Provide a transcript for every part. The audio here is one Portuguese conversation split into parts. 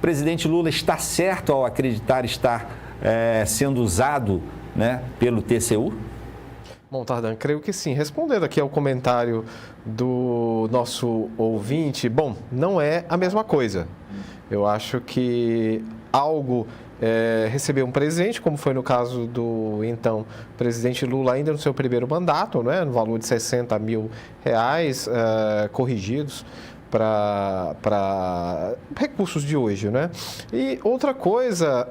O presidente Lula está certo ao acreditar estar sendo usado, né, pelo TCU? Bom, Tardan, creio que sim. Respondendo aqui ao comentário do nosso ouvinte, bom, não é a mesma coisa. Eu acho que algo receber um presente, como foi no caso do, então, presidente Lula, ainda no seu primeiro mandato, né, no valor de R$60 mil, corrigidos para recursos de hoje, né? E outra coisa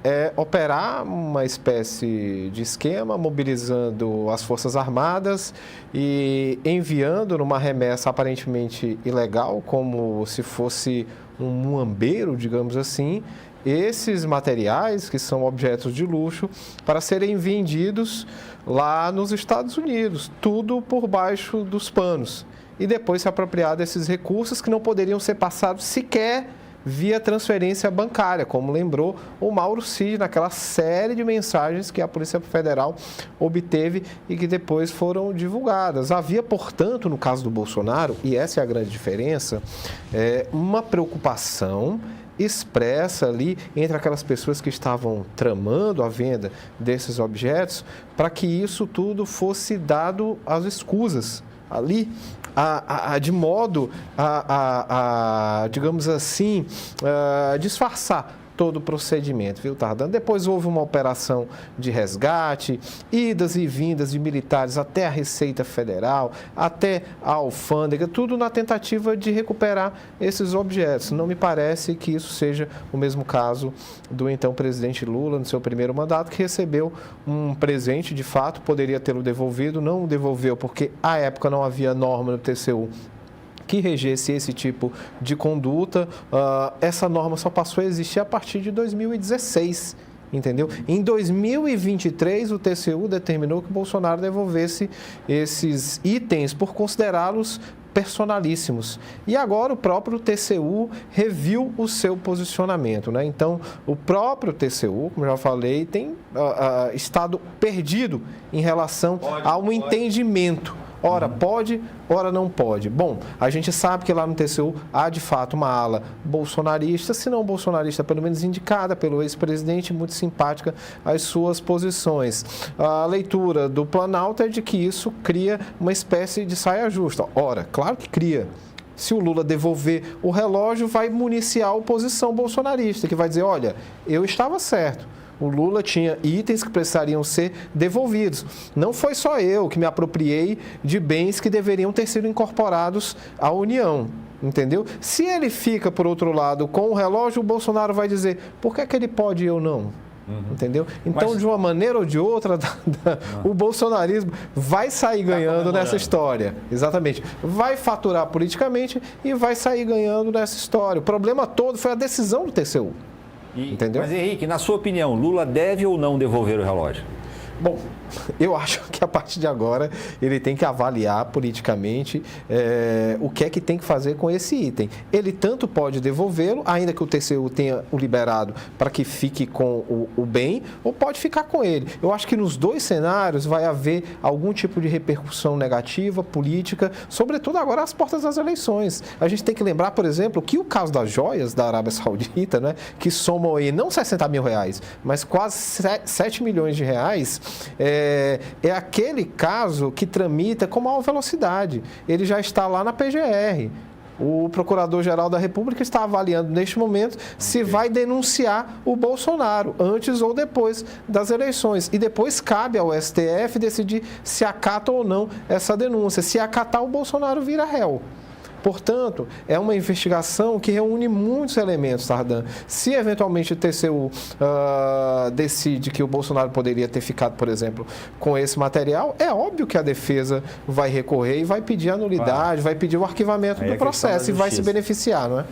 é operar uma espécie de esquema, mobilizando as Forças Armadas e enviando numa remessa aparentemente ilegal, como se fosse um muambeiro, digamos assim, esses materiais, que são objetos de luxo, para serem vendidos lá nos Estados Unidos, tudo por baixo dos panos. E depois se apropriar desses recursos que não poderiam ser passados sequer via transferência bancária, como lembrou o Mauro Cid naquela série de mensagens que a Polícia Federal obteve e que depois foram divulgadas. Havia, portanto, no caso do Bolsonaro, e essa é a grande diferença, uma preocupação expressa ali entre aquelas pessoas que estavam tramando a venda desses objetos para que isso tudo fosse dado às escusas ali, de modo digamos assim, disfarçar todo o procedimento, viu, Tardan? Depois houve uma operação de resgate, idas e vindas de militares até a Receita Federal, até a alfândega, tudo na tentativa de recuperar esses objetos. Não me parece que isso seja o mesmo caso do então presidente Lula, no seu primeiro mandato, que recebeu um presente, de fato, poderia tê-lo devolvido, não o devolveu porque à época não havia norma no TCU que regesse esse tipo de conduta. Essa norma só passou a existir a partir de 2016, entendeu? Em 2023, o TCU determinou que Bolsonaro devolvesse esses itens por considerá-los personalíssimos. E agora o próprio TCU reviu o seu posicionamento, né? Então, o próprio TCU, como já falei, tem estado perdido em relação a um entendimento. Ora pode, ora não pode. Bom, a gente sabe que lá no TCU há de fato uma ala bolsonarista, se não bolsonarista, pelo menos indicada pelo ex-presidente, muito simpática às suas posições. A leitura do Planalto é de que isso cria uma espécie de saia justa. Ora, claro que cria. Se o Lula devolver o relógio, vai municiar a oposição bolsonarista, que vai dizer, olha, eu estava certo. O Lula tinha itens que precisariam ser devolvidos. Não foi só eu que me apropriei de bens que deveriam ter sido incorporados à União, entendeu? Se ele fica, por outro lado, com o relógio, o Bolsonaro vai dizer, por que ele pode e eu não? Entendeu? Então, de uma maneira ou de outra, o bolsonarismo vai sair ganhando nessa história. Exatamente. Vai faturar politicamente e vai sair ganhando nessa história. O problema todo foi a decisão do TCU. Entendeu? Mas, Henrique, na sua opinião, Lula deve ou não devolver o relógio? Bom, eu acho que a partir de agora ele tem que avaliar politicamente o que é que tem que fazer com esse item. Ele tanto pode devolvê-lo, ainda que o TCU tenha o liberado para que fique com o bem, ou pode ficar com ele. Eu acho que nos dois cenários vai haver algum tipo de repercussão negativa, política, sobretudo agora às portas das eleições. A gente tem que lembrar, por exemplo, que o caso das joias da Arábia Saudita, né, que somam aí não R$60 mil, mas quase 7 milhões de reais, é aquele caso que tramita com maior velocidade. Ele já está lá na PGR. O Procurador-Geral da República está avaliando neste momento se vai denunciar o Bolsonaro antes ou depois das eleições. E depois cabe ao STF decidir se acata ou não essa denúncia. Se acatar, o Bolsonaro vira réu. Portanto, é uma investigação que reúne muitos elementos, Tardan. Se eventualmente o TCU decide que o Bolsonaro poderia ter ficado, por exemplo, com esse material, é óbvio que a defesa vai recorrer e vai pedir a nulidade, vai pedir o arquivamento do processo e vai se beneficiar, não é?